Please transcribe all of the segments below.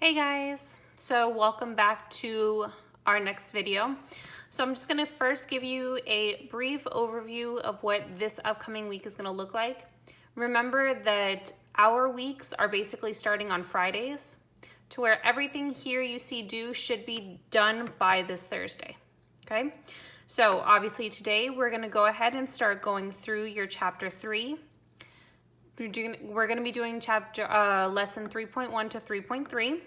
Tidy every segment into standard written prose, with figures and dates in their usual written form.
Hey guys, so welcome back to our next video. So I'm just going to first give you a brief overview of what this upcoming week is going to look like. Remember that our weeks are basically starting on Fridays, to where everything here you see due should be done by this Thursday. Okay, so obviously today we're going to go ahead and start going through your chapter 3. We're going to be doing lesson 3.1 to 3.3.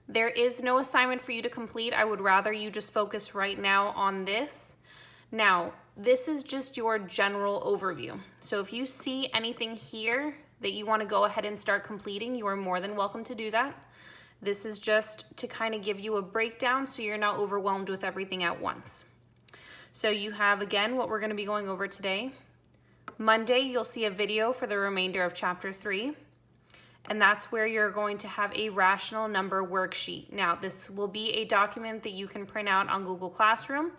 There is no assignment for you to complete. I would rather you just focus right now on this. Now, this is just your general overview. So if you see anything here that you want to go ahead and start completing, you are more than welcome to do that. This is just to kind of give you a breakdown so you're not overwhelmed with everything at once. So you have, again, what we're going to be going over today. Monday, you'll see a video for the remainder of chapter 3. And that's where you're going to have a rational number worksheet. Now, this will be a document that you can print out on Google Classroom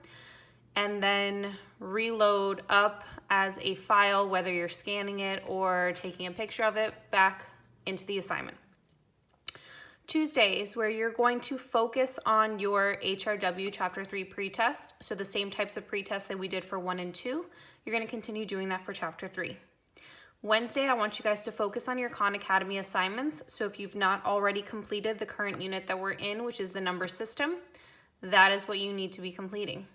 and then reload up as a file, whether you're scanning it or taking a picture of it, back into the assignment. Tuesday is where you're going to focus on your HRW Chapter 3 pretest. So the same types of pretests that we did for 1 and 2, you're going to continue doing that for Chapter 3. Wednesday, I want you guys to focus on your Khan Academy assignments. So if you've not already completed the current unit that we're in, which is the number system, that is what you need to be completing.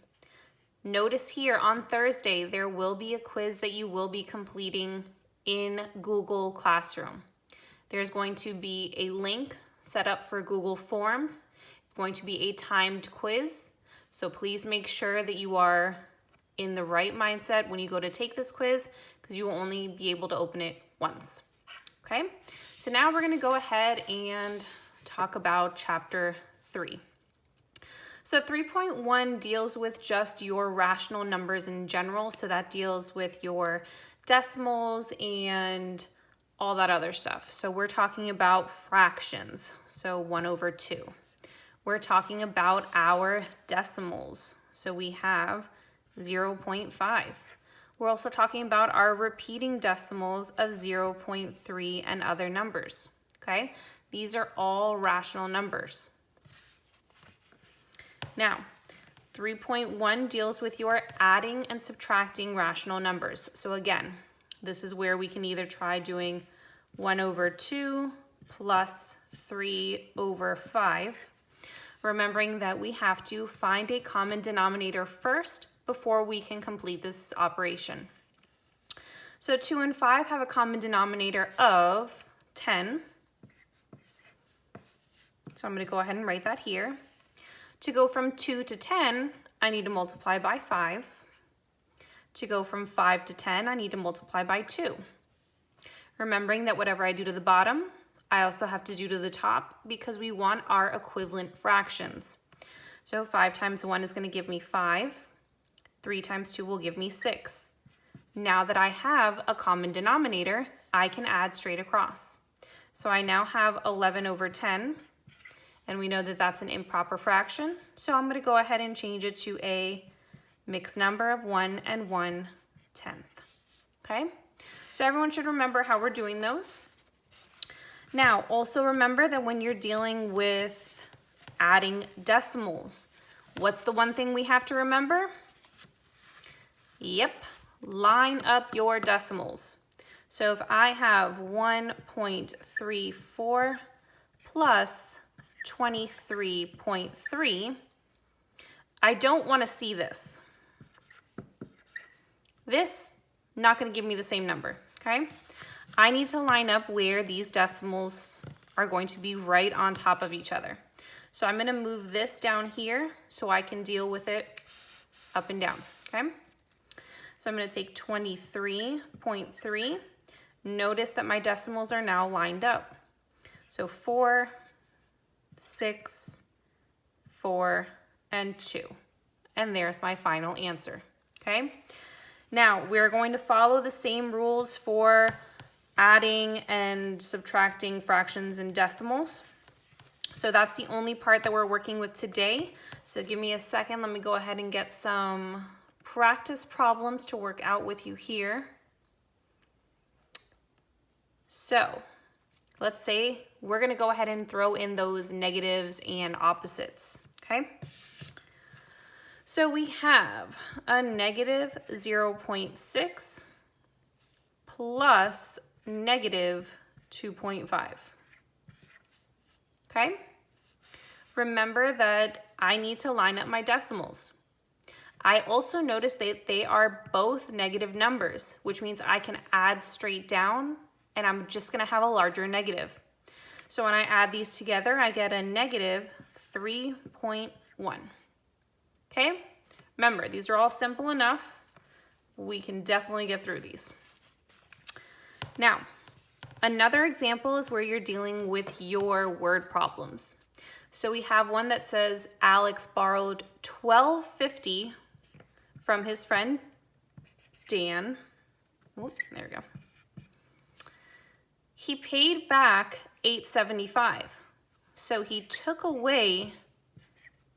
Notice here on Thursday, there will be a quiz that you will be completing in Google Classroom. There's going to be a link set up for Google Forms. It's going to be a timed quiz. So please make sure that you are in the right mindset when you go to take this quiz, because you will only be able to open it once. Okay, so now we're going to go ahead and talk about chapter 3. So 3.1 deals with just your rational numbers in general. So that deals with your decimals and all that other stuff. So we're talking about fractions. So 1/2. We're talking about our decimals. So we have 0.5. We're also talking about our repeating decimals of 0.3 and other numbers, okay? These are all rational numbers. Now, 3.1 deals with your adding and subtracting rational numbers. So again, this is where we can either try doing 1/2 plus 3/5, remembering that we have to find a common denominator first before we can complete this operation. So 2 and 5 have a common denominator of 10. So I'm going to go ahead and write that here. To go from 2 to 10, I need to multiply by 5. To go from 5 to 10, I need to multiply by 2. Remembering that whatever I do to the bottom, I also have to do to the top, because we want our equivalent fractions. So 5 times 1 is going to give me 5. 3 times 2 will give me 6. Now that I have a common denominator, I can add straight across. So I now have 11/10, and we know that that's an improper fraction. So I'm going to go ahead and change it to a mixed number of 1 and 1/10. Okay? So everyone should remember how we're doing those. Now, also remember that when you're dealing with adding decimals, what's the one thing we have to remember? Yep, line up your decimals. So if I have 1.34 plus 23.3, I don't want to see this. This, not going to give me the same number, okay? I need to line up where these decimals are going to be right on top of each other. So I'm going to move this down here so I can deal with it up and down, okay? So I'm going to take 23.3. Notice that my decimals are now lined up. So 4, 6, 4, and 2. And there's my final answer, okay? Now, we're going to follow the same rules for adding and subtracting fractions and decimals. So that's the only part that we're working with today. So give me a second. Let me go ahead and get some practice problems to work out with you here. So let's say we're gonna go ahead and throw in those negatives and opposites, okay? So we have a negative 0.6 plus negative 2.5, okay? Remember that I need to line up my decimals. I also notice that they are both negative numbers, which means I can add straight down and I'm just gonna have a larger negative. So when I add these together, I get a negative 3.1, okay? Remember, these are all simple enough. We can definitely get through these. Now, another example is where you're dealing with your word problems. So we have one that says Alex borrowed $12.50 from his friend Dan. Oh, there we go. He paid back $8.75. So he took away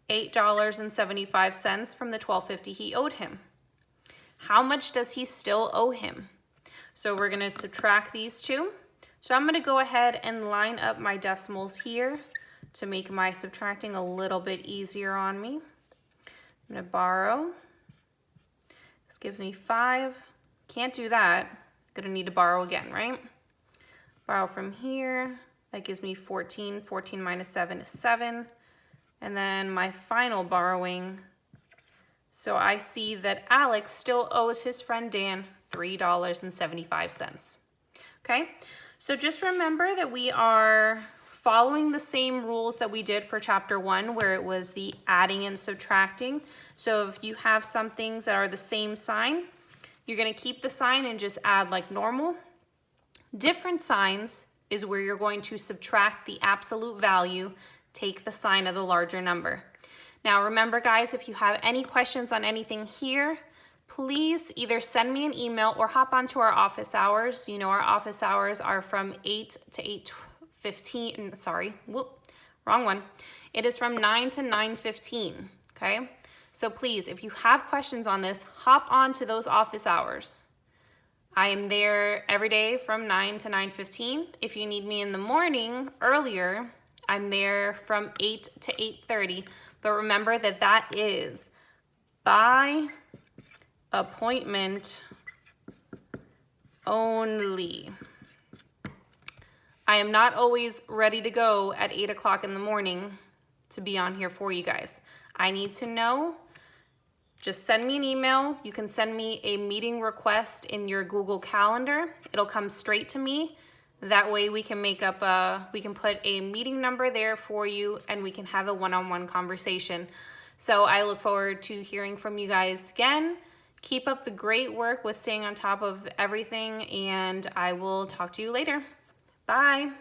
$8.75 from the $12.50 he owed him. How much does he still owe him? So we're gonna subtract these two. So I'm gonna go ahead and line up my decimals here to make my subtracting a little bit easier on me. I'm gonna borrow. This gives me 5. Can't do that. Gonna need to borrow again, right? Borrow from here. That gives me 14. 14 minus 7 is 7. And then my final borrowing. So I see that Alex still owes his friend Dan $3.75. Okay, so just remember that we are following the same rules that we did for chapter 1, where it was the adding and subtracting. So if you have some things that are the same sign, you're gonna keep the sign and just add like normal. Different signs is where you're going to subtract the absolute value, take the sign of the larger number. Now remember guys, if you have any questions on anything here, please either send me an email or hop onto our office hours. You know, our office hours are from 8 to 8:15, sorry, whoop, wrong one. It is from 9 to 9:15, okay? So please, if you have questions on this, hop on to those office hours. I am there every day from 9 to 9:15. If you need me in the morning earlier, I'm there from 8 to 8:30. But remember that that is by appointment only. I am not always ready to go at 8 o'clock in the morning to be on here for you guys. I need to know. Just send me an email. You can send me a meeting request in your Google Calendar. It'll come straight to me. That way we can make up we can put a meeting number there for you and we can have a one-on-one conversation. So I look forward to hearing from you guys again. Keep up the great work with staying on top of everything and I will talk to you later. Bye.